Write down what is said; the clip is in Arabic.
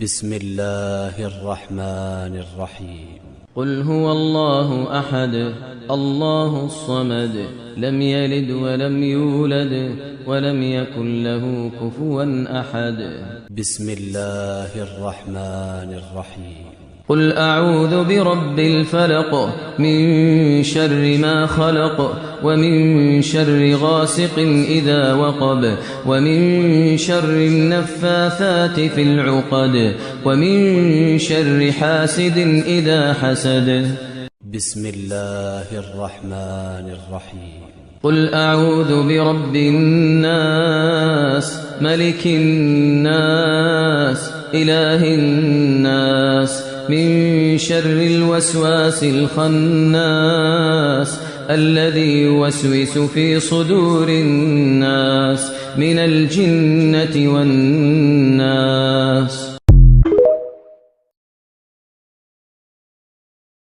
بسم الله الرحمن الرحيم. قل هو الله أحد الله الصمد لم يلد ولم يولد ولم يكن له كفوا أحد. بسم الله الرحمن الرحيم. قل أعوذ برب الفلق من شر ما خلق ومن شر غاسق إذا وقب ومن شر النفاثات في العقد ومن شر حاسد إذا حسد. بسم الله الرحمن الرحيم. قل أعوذ برب الناس ملك الناس إله الناس من شر الوسواس الخناس الذي يوسوس في صدور الناس من الجنة والناس.